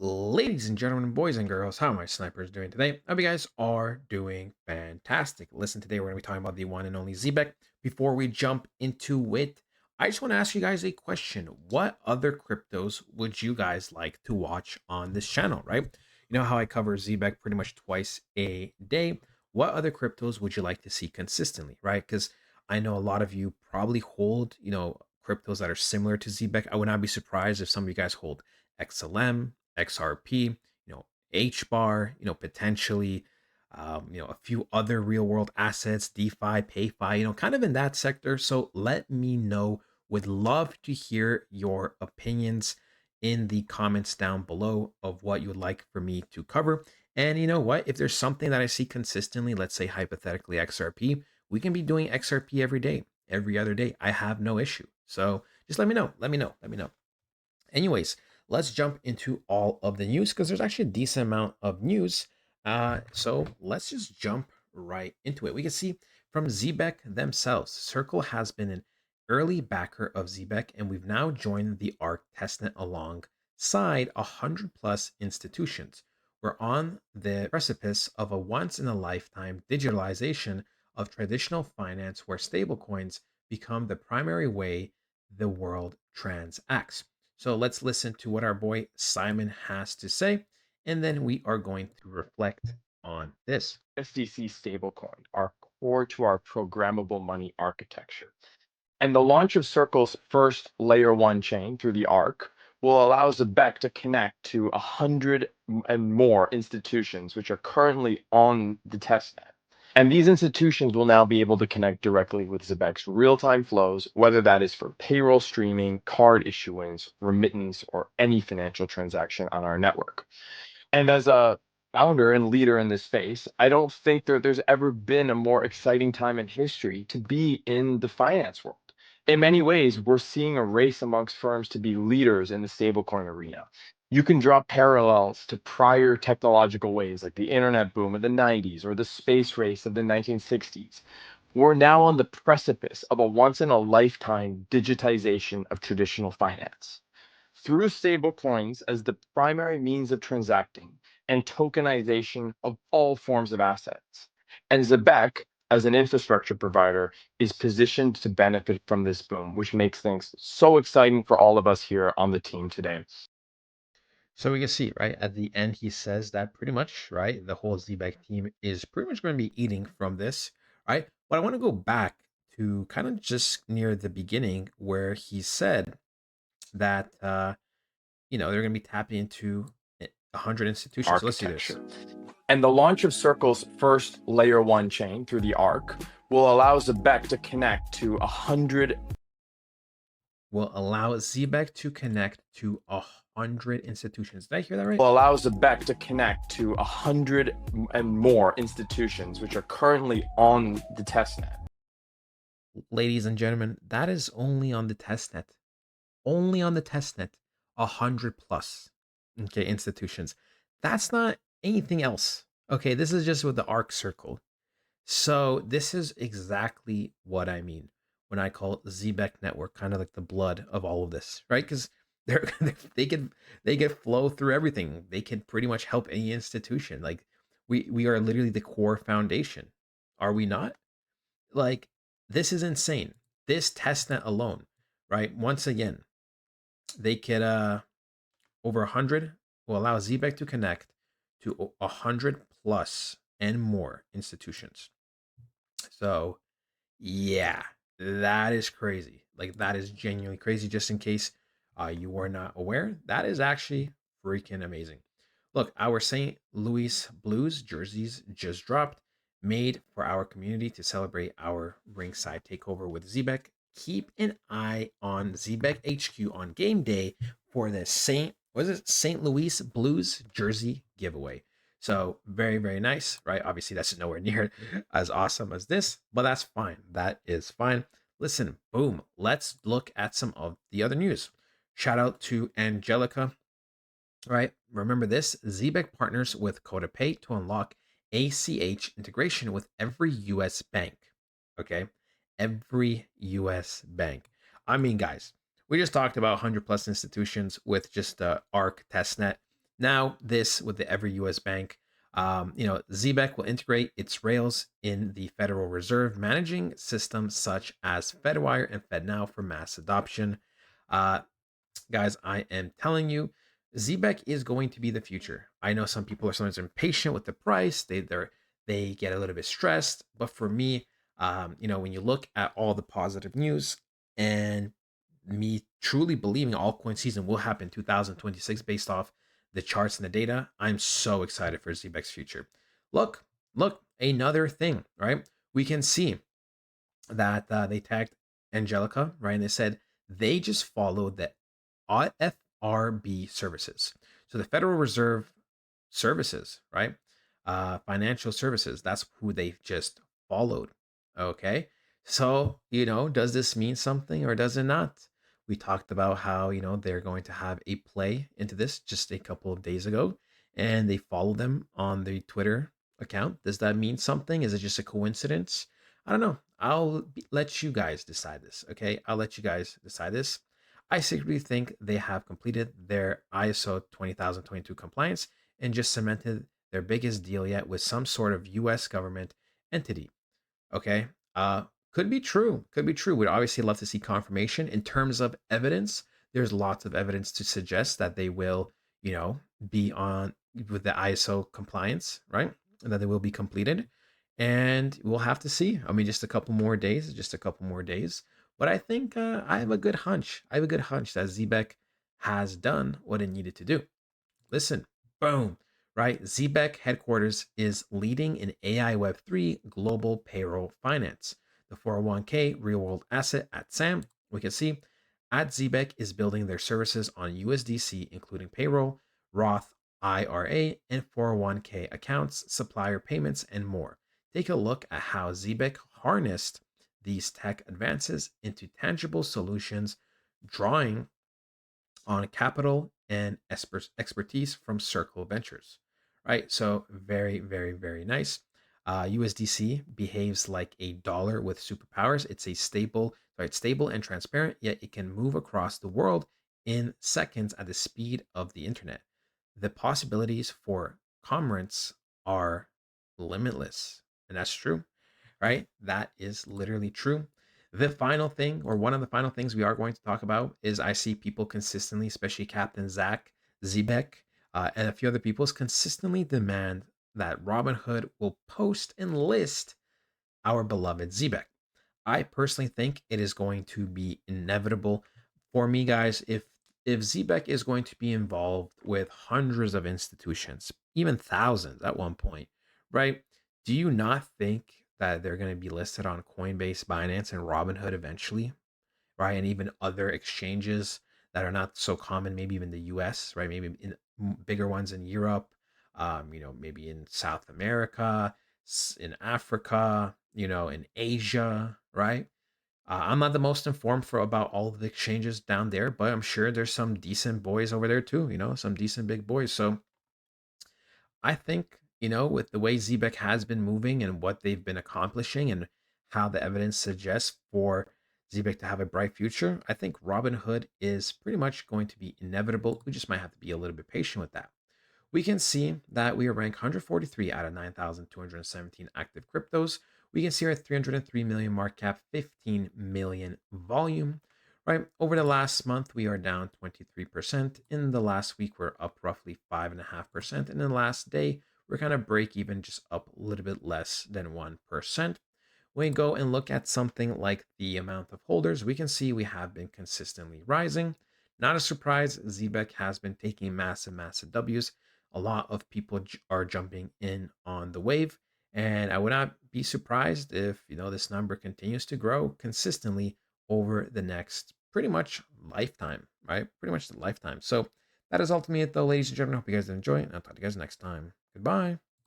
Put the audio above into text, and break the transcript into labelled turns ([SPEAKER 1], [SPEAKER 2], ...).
[SPEAKER 1] Ladies and gentlemen, boys and girls, how are my snipers doing today? I hope you guys are doing fantastic. Listen, today we're going to be talking about the one and only Zebec. Before we jump into it, I just want to ask you guys a question. What other cryptos would you guys like to watch on this channel, right? You know how I cover Zebec pretty much twice a day. What other cryptos would you like to see consistently, right? Because I know a lot of you probably hold, cryptos that are similar to Zebec. I would not be surprised if some of you guys hold XLM, XRP, H bar, potentially, a few other real world assets, DeFi, PayFi, kind of in that sector. So let me know. Would love to hear your opinions in the comments down below of what you would like for me to cover. And you know what? If there's something that I see consistently, let's say hypothetically XRP, we can be doing XRP every day, every other day. I have no issue. So just let me know. Let me know. Let me know. Anyways, let's jump into all of the news because there's actually a decent amount of news. So let's just jump right into it. We can see from Zbec themselves, Circle has been an early backer of Zbec, and we've now joined the ARC testnet alongside 100 plus institutions. We're on the precipice of a once in a lifetime digitalization of traditional finance where stablecoins become the primary way the world transacts. So let's listen to what our boy Simon has to say, and then we are going to reflect on this.
[SPEAKER 2] USDC stablecoin are core to our programmable money architecture. And the launch of Circle's first layer one chain through the ARC will allow Zebec to connect to 100 and more institutions, which are currently on the testnet. And these institutions will now be able to connect directly with Zebec's real-time flows, whether that is for payroll streaming, card issuance, remittance, or any financial transaction on our network. And as a founder and leader in this space, I don't think there's ever been a more exciting time in history to be in the finance world. In many ways, we're seeing a race amongst firms to be leaders in the stablecoin arena. You can draw parallels to prior technological ways like the internet boom of the 90s or the space race of the 1960s. We're now on the precipice of a once in a lifetime digitization of traditional finance through stablecoins as the primary means of transacting and tokenization of all forms of assets. And Zebec, as an infrastructure provider, is positioned to benefit from this boom, which makes things so exciting for all of us here on the team today.
[SPEAKER 1] So we can see, right, at the end, he says that pretty much, right, the whole Zbec team is pretty much going to be eating from this, right? But I want to go back to kind of just near the beginning where he said that, they're going to be tapping into 100 institutions. So let's do this.
[SPEAKER 2] Architecture. And the launch of Circle's first layer one chain through the ARC will allow Zebec to connect to 100
[SPEAKER 1] Will allow Zebec to connect to 100 institutions. Did I hear that right?
[SPEAKER 2] will allow Zebec to connect to 100 and more institutions, which are currently on the testnet.
[SPEAKER 1] Ladies and gentlemen, that is only on the testnet. Only on the testnet, 100 plus, okay, institutions. That's not anything else. Okay, this is just with the ARC circle. So this is exactly what I mean when I call it the Zebec network, kind of like the blood of all of this, right? Because they're they can flow through everything. They can pretty much help any institution. Like we are literally the core foundation. Are we not? Like this is insane. This testnet alone, right? Once again, they could over 100 will allow Zebec to connect to 100 plus and more institutions. So yeah, that is crazy. Like that is genuinely crazy. Just in case you were not aware, that is actually freaking amazing. Look, our St. Louis Blues jerseys just dropped, made for our community to celebrate our ringside takeover with Zebec. Keep an eye on Zebec HQ on game day for the St. Louis Blues jersey giveaway. So very, very nice, right? Obviously, that's nowhere near as awesome as this, but that's fine. That is fine. Listen, boom. Let's look at some of the other news. Shout out to Angelica, right? Remember this, Zebec partners with CodaPay to unlock ACH integration with every US bank. Okay. Every US bank. I mean, guys, we just talked about 100 plus institutions with just the ARC testnet. Now, this with the every US bank, Zebec will integrate its rails in the Federal Reserve managing systems such as FedWire and FedNow for mass adoption. Uh, Guys, I am telling you, Zbec is going to be the future. I know some people are sometimes impatient with the price. They get a little bit stressed, but for me, when you look at all the positive news and me truly believing altcoin season will happen 2026 based off the charts and the data, I'm so excited for Zbec's future. Look, look, another thing, right? We can see that they tagged Angelica, right? And they said they just followed the FRB services. So the Federal Reserve Services, right? Financial services. That's who they just followed. Okay. So, does this mean something or does it not? We talked about how, they're going to have a play into this just a couple of days ago, and they follow them on the Twitter account. Does that mean something? Is it just a coincidence? I don't know. Let you guys decide this. Okay. I'll let you guys decide this. I secretly think they have completed their ISO 20022 compliance and just cemented their biggest deal yet with some sort of US government entity. Okay. Could be true. Could be true. We'd obviously love to see confirmation. In terms of evidence, there's lots of evidence to suggest that they will, be on with the ISO compliance, right? And that they will be completed. And we'll have to see. I mean, just a couple more days, just a couple more days. But I think I have a good hunch. I have a good hunch that Zbek has done what it needed to do. Listen, boom, right? Zbec headquarters is leading in AI Web3 global payroll finance. The 401k real world asset at SAM, we can see at Zbec is building their services on USDC, including payroll, Roth IRA, and 401k accounts, supplier payments, and more. Take a look at how Zbec harnessed these tech advances into tangible solutions, drawing on capital and expertise from Circle Ventures, right? So very, very, very nice. USDC behaves like a dollar with superpowers. It's stable and transparent, yet it can move across the world in seconds at the speed of the internet. The possibilities for commerce are limitless, and that's true, right? That is literally true. The final thing, or one of the final things we are going to talk about, is I see people consistently, especially Captain Zach, Zebec, and a few other people, consistently demand that Robinhood will post and list our beloved Zebec. I personally think it is going to be inevitable for me, guys. If Zebec is going to be involved with hundreds of institutions, even thousands at one point, right? Do you not think that they're going to be listed on Coinbase, Binance, and Robinhood eventually, right? And even other exchanges that are not so common, maybe even the US, right? Maybe in bigger ones in Europe, maybe in South America, in Africa, in Asia, right? I'm not the most informed for about all of the exchanges down there, but I'm sure there's some decent boys over there too, some decent big boys. So I think, with the way Zebek has been moving and what they've been accomplishing and how the evidence suggests for Zebek to have a bright future, I think Robinhood is pretty much going to be inevitable. We just might have to be a little bit patient with that. We can see that we are ranked 143 out of 9,217 active cryptos. We can see our 303 million market cap, 15 million volume. Right over the last month, we are down 23%. In the last week, we're up roughly 5.5%. And in the last day, we're kind of break even, just up a little bit less than 1%. When we go and look at something like the amount of holders, we can see we have been consistently rising. Not a surprise, Zbec has been taking massive, massive W's. A lot of people are jumping in on the wave, and I would not be surprised if this number continues to grow consistently over the next pretty much lifetime, right? Pretty much the lifetime. So that is ultimately it, though, ladies and gentlemen. I hope you guys enjoy it, and I'll talk to you guys next time. Goodbye.